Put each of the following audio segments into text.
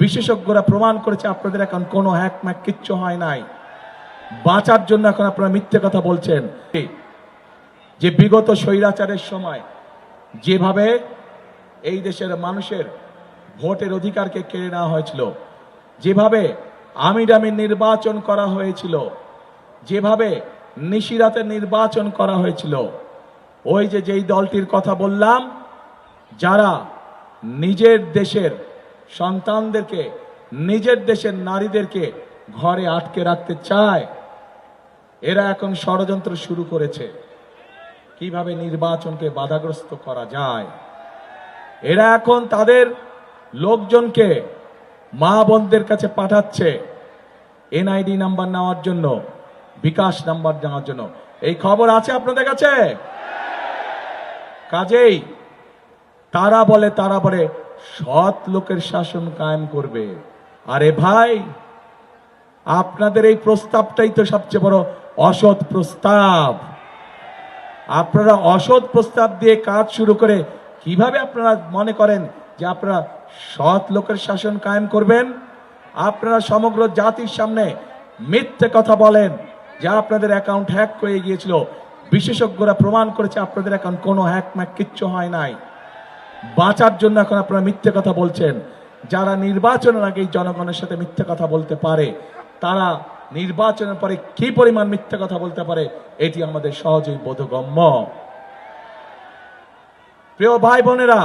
বিশেষজ্ঞরা প্রমাণ করেছে আপনাদের এখন কোনো হ্যাকম্যাক কিচ্ছু হয় নাই। বাঁচার জন্য এখন আপনারা মিথ্যে কথা বলছেন। যে বিগত স্বৈরাচারের সময় যেভাবে এই দেশের মানুষের ভোটের অধিকারকে কেড়ে নেওয়া হয়েছিল, যেভাবে আমিডামি নির্বাচন করা হয়েছিল, যেভাবে নিশিরাতে নির্বাচন করা হয়েছিল, ওই যেই দলটির কথা বললাম, যারা নিজের দেশের সন্তানদেরকে, নিজের দেশের নারীদেরকে ঘরে আটকে রাখতে চায়, এরা এখন ষড়যন্ত্র শুরু করেছে কিভাবে নির্বাচনকে বাধাগ্রস্ত করা যায়। এরা এখন তাদের লোকজনকে মা বোনদের কাছে পাঠাচ্ছে এনআইডি নাম্বার নেওয়ার জন্য, বিকাশ নাম্বার নেওয়ার জন্য। এই খবর আছে আপনাদের কাছে? কাজেই তারা বলে সৎ লোকের শাসন কায়েম করবে। আরে ভাই, আপনাদের এই প্রস্তাবটাই তো সবচেয়ে বড় অসৎ প্রস্তাব। আপনারা অসৎ প্রস্তাব দিয়ে কাজ শুরু করে কিভাবে আপনারা মনে করেন যে আপনারা সৎ লোকের শাসন কায়েম করবেন? আপনারা সমগ্র জাতির সামনে মিথ্যে কথা বলেন যে আপনাদের অ্যাকাউন্ট হ্যাক হয়ে গিয়েছিল। বিশেষজ্ঞরা প্রমাণ করেছে আপনাদের এখন কোনো হ্যাকম্যাক কিচ্ছু হয় নাই। বাঁচার জন্য এখন আপনারা মিথ্যে কথা বলছেন। যারা নির্বাচনের আগে জনগণের সাথে মিথ্যে কথা বলতে পারে, তারা নির্বাচনের পরে কি পরিমাণ মিথ্যে কথা বলতে পারে, এটি আমাদের সহজেই বোধগম্য। প্রিয় ভাই বোনেরা,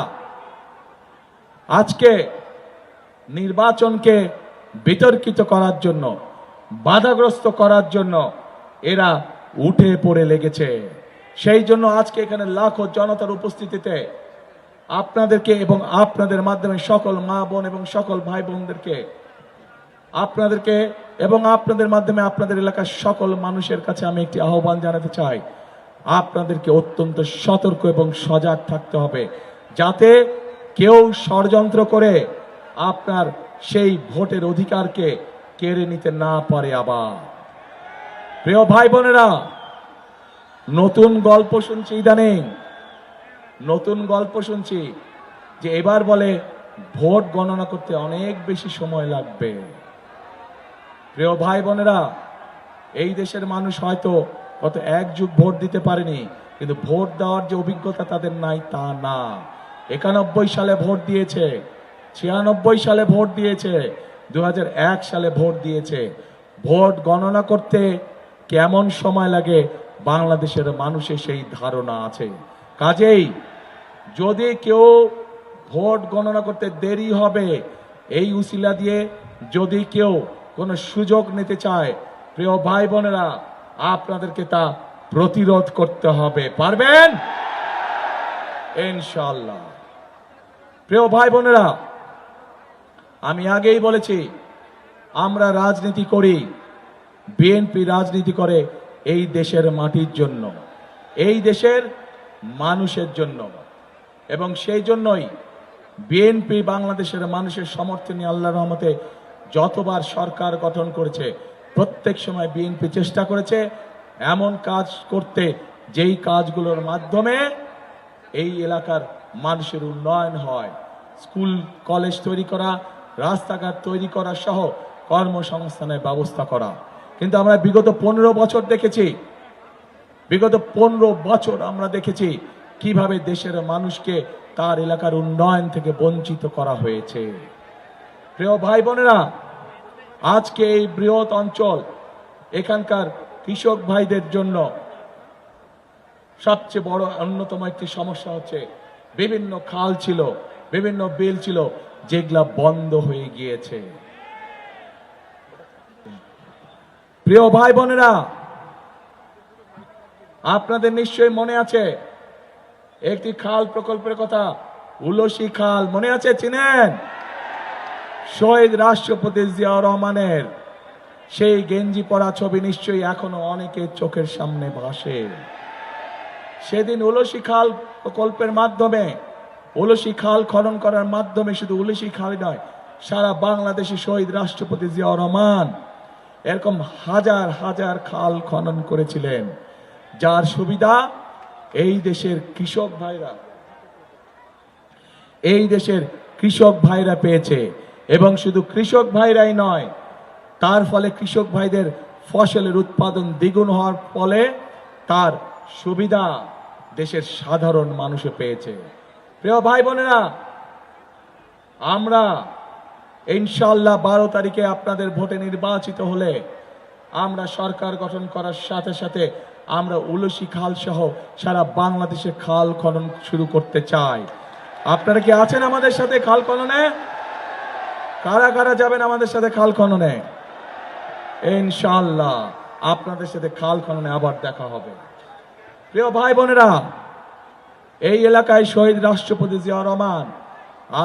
আজকে নির্বাচনকে বিতর্কিত করার জন্য, বাধাগ্রস্ত করার জন্য এরা উঠে পড়ে লেগেছে। সেই জন্য আজকে এখানে লাখো জনতার উপস্থিতিতে আপনাদেরকে এবং আপনাদের মাধ্যমে সকল মা বোন এবং সকল ভাই বোনদেরকে, আপনাদেরকে এবং আপনাদের মাধ্যমে আপনাদের এলাকার সকল মানুষের কাছে আমি একটি আহ্বান জানাতে চাই। আপনাদেরকে অত্যন্ত সতর্ক এবং সজাগ থাকতে হবে, যাতে কেউ ষড়যন্ত্র করে আপনার সেই ভোটের অধিকারকে কেড়ে নিতে না পারে। আবার প্রিয় ভাই বোনেরা, নতুন গল্প শুনছি, ইদানিং নতুন গল্প শুনছি যে এবার বলে ভোট গণনা করতে অনেক বেশি সময় লাগবে। প্রিয় ভাই বোনেরা, এই দেশের মানুষ হয়তো গত এক যুগ ভোট দিতে পারেনি, কিন্তু ভোট দেওয়ার যে অভিজ্ঞতা তাদের নাই তা না। 91 সালে ভোট দিয়েছে, 96 সালে ভোট দিয়েছে, 2001 সালে ভোট দিয়েছে। ভোট গণনা করতে কেমন সময় লাগে বাংলাদেশের মানুষের সেই ধারণা আছে। কাজেই যদি কেউ ভোট গণনা করতে দেরি হবে, এই উসিলা দিয়ে যদি কেউ কোনো সুযোগ নিতে চায়, প্রিয় ভাই বোনেরা, আপনাদেরকে তা প্রতিরোধ করতে হবে। পারবেন ইনশাআল্লাহ। প্রিয় ভাই বোনেরা, আমি আগেই বলেছি, আমরা রাজনীতি করি, বিএনপি রাজনীতি করে এই দেশের মাটির জন্য, এই দেশের মানুষের জন্য, এবং সেই জন্যই বিএনপি বাংলাদেশের মানুষের সমর্থনে আল্লাহর রহমতে যতবার সরকার গঠন করেছে, প্রত্যেক সময় বিএনপি চেষ্টা করেছে এমন কাজ করতে যেই কাজগুলোর মাধ্যমে এই এলাকার মানুষের উন্নয়ন হয়। স্কুল কলেজ তৈরি করা, রাস্তাঘাট তৈরি করা সহ কর্মসংস্থানের ব্যবস্থা করা। কিন্তু আমরা বিগত 15 বছর দেখেছি, বিগত 15 বছর আমরা দেখেছি কিভাবে দেশের মানুষকে তার এলাকার উন্নয়ন থেকে বঞ্চিত করা হয়েছে। প্রিয় ভাই বোনেরা, আজকে এই বৃহৎ অঞ্চল, এখানকার কৃষক ভাইদের জন্য সবচেয়ে বড় অন্যতম একটি সমস্যা হচ্ছে বিভিন্ন খাল ছিল, বিভিন্ন বিল ছিল, যেগুলা বন্ধ হয়ে গিয়েছে। প্রিয় ভাই বোনেরা, আপনাদের নিশ্চয়ই মনে আছে একটি খাল প্রকল্পের কথা, উলসি খাল, মনে আছে? চিনেন? শহীদ রাষ্ট্রপতি জিয়াউর রহমানের সেই গেঞ্জি পরা ছবি নিশ্চয়ই এখনো অনেকের চোখের সামনে ভাসে। সেদিন উলসি খাল প্রকল্পের মাধ্যমে, উলসি খাল খনন করার মাধ্যমে শুধু উলসি খাল নয়, সারা বাংলাদেশে শহীদ রাষ্ট্রপতি জিয়াউর রহমান এরকম হাজার হাজার খাল খনন করেছিলেন, যার সুবিধা এই দেশের কৃষক ভাইরা পেয়েছে। এবং শুধু কৃষক ভাইরাই নয়, তার ফলে কৃষক ভাইদের ফসলের উৎপাদন দ্বিগুণ হওয়ার ফলে তার সুবিধা দেশের সাধারণ মানুষে পেয়েছে। প্রিয় ভাই বোনেরা, আমরা ইনশাআল্লাহ 12 তারিখে আপনাদের ভোটে নির্বাচিত হলে আমরা সরকার গঠন করার সাথে সাথে আমরা উলসি খাল সহ সারা বাংলাদেশে খাল খনন শুরু করতে চাই। আপনারা কি আছেন আমাদের সাথে খাল খননে? কারা কারা যাবেন আমাদের সাথে খাল খননে? ইনশাআল্লাহ আপনাদের সাথে খাল খননে আবার দেখা হবে। প্রিয় ভাই বোনেরা, এই এলাকায় শহীদ রাষ্ট্রপতি জিয়াউর রহমান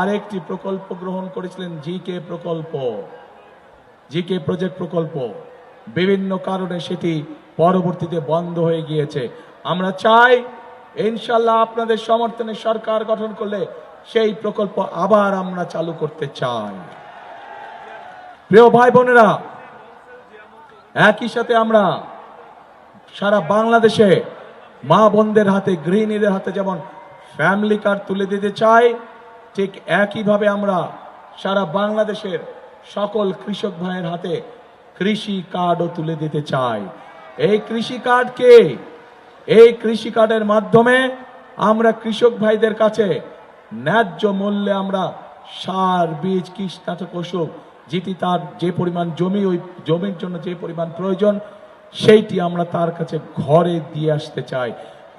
আরেকটি প্রকল্প গ্রহণ করেছিলেন, জিকে প্রকল্প, জিকে প্রজেক্ট প্রকল্প। বিভিন্ন কারণে সেটি পরবর্তীতে বন্ধ হয়ে গিয়েছে। আমরা চাই ইনশাআল্লাহ আপনাদের সমর্থনে সরকার গঠন করলে সেই প্রকল্প আবার আমরা চালু করতে চাই। প্রিয় ভাই বোনেরা, একই সাথে আমরা সারা বাংলাদেশে মা বোনদের হাতে, গৃহিণীদের হাতে যেমন ফ্যামিলি কার্ড তুলে দিতে চাই, ঠিক একইভাবে আমরা সারা বাংলাদেশের সকল কৃষক ভাইয়ের হাতে কৃষি কার্ডও তুলে দিতে চাই। এই কৃষি কার্ডকে, এই কৃষি কার্ডের মাধ্যমে আমরা কৃষক ভাইদের কাছে ন্যায্য মূল্যে আমরা সার, বীজ, কীটনাশক, ওষুধ, যেটি তার যে পরিমাণ জমি, ওই জমির জন্য যে পরিমাণ প্রয়োজন সেইটি আমরা তার কাছে ঘরে দিয়ে আসতে চাই,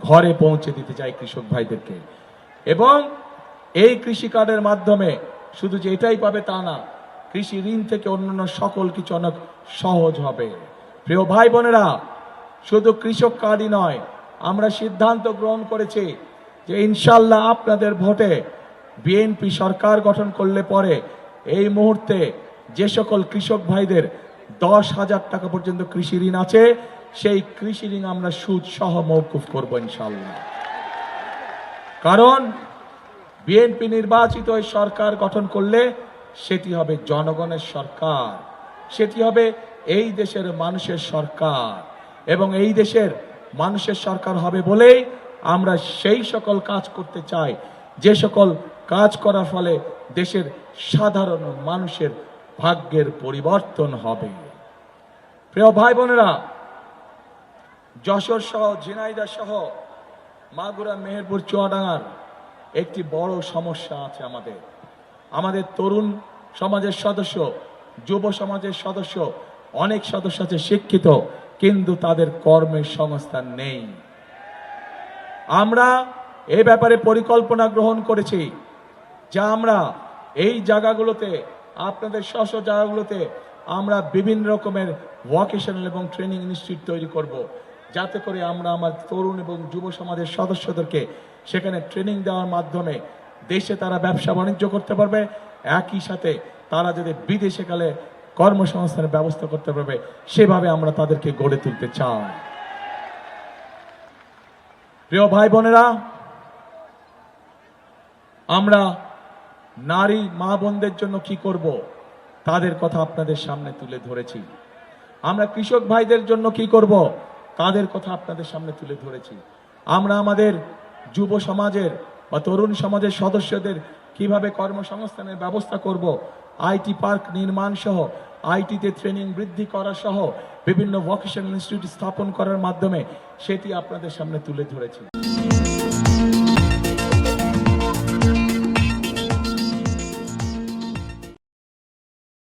ঘরে পৌঁছে দিতে চাই কৃষক ভাইদেরকে। এবং এই কৃষি কার্ডের মাধ্যমে শুধু যে এটাই পাবে তা না, কৃষি ঋণ থেকে অন্যান্য সকল কিছু অনেক সহজ হবে। প্রিয় ভাই বোনেরা, শুধু কৃষক কার্ডই নয়, আমরা সিদ্ধান্ত গ্রহণ করেছি যে ইনশাআল্লাহ আপনাদের ভোটে বিএনপি সরকার গঠন করলে পরে এই মুহূর্তে যে সকল কৃষক ভাইদের 10,000 টাকা পর্যন্ত কৃষি ঋণ আছে, সেই কৃষি ঋণ আমরা সুদ সহ মওকুফ করব ইনশাআল্লাহ। কারণ বিএনপি নির্বাচিত এই সরকার গঠন করলে সেটি হবে জনগণের সরকার, সেটি হবে এই দেশের মানুষের সরকার, এবং এই দেশের মানুষের সরকার হবে বলেই আমরা সেই সকল কাজ করতে চাই যে সকল কাজ করার ফলে দেশের সাধারণ মানুষের ভাগ্যের পরিবর্তন হবে। প্রিয় ভাই বোনেরা, যশোর সহ, ঝিনাইদহ সহ, মাগুরা, মেহেরপুর, চুয়াডাঙ্গার একটি বড় সমস্যা আছে। আমাদের তরুণ সমাজের সদস্য, যুব সমাজের সদস্য, অনেক সদস্য আছে শিক্ষিত, কিন্তু তাদের কর্মের সংস্থান নেই। আমরা এই ব্যাপারে পরিকল্পনা গ্রহণ করেছি যা আমরা এই জায়গাগুলোতে, আপনাদের স্ব জায়গাগুলোতে আমরা বিভিন্ন রকমের ভোকেশনাল এবং ট্রেনিং ইনস্টিটিউট তৈরি করব, যাতে করে আমরা আমার তরুণ এবং যুব সমাজের সদস্যদেরকে সেখানে ট্রেনিং দেওয়ার মাধ্যমে দেশে তারা ব্যবসা বাণিজ্য করতে পারবে, একই সাথে তারা যদি বিদেশে গেলে কর্মসংস্থানের ব্যবস্থা করতে পারবে, সেভাবে আমরা তাদেরকে গড়ে তুলতে চাই। প্রিয় ভাই বোনেরা, আমরা নারী মা বোনদের জন্য কি করব তাদের কথা আপনাদের সামনে তুলে ধরেছি। আমরা কৃষক ভাইদের জন্য কি করব তাদের কথা আপনাদের সামনে তুলে ধরেছি। আমরা আমাদের যুব সমাজের বা তরুণ সমাজের সদস্যদের কিভাবে কর্মসংস্থানের ব্যবস্থা করব, আইটি পার্ক নির্মাণ সহ, আইটিতে ট্রেনিং বৃদ্ধি করা সহ বিভিন্ন ভোকেশনাল ইনস্টিটিউট স্থাপন করার মাধ্যমে সেটি আপনাদের সামনে তুলে ধরেছি।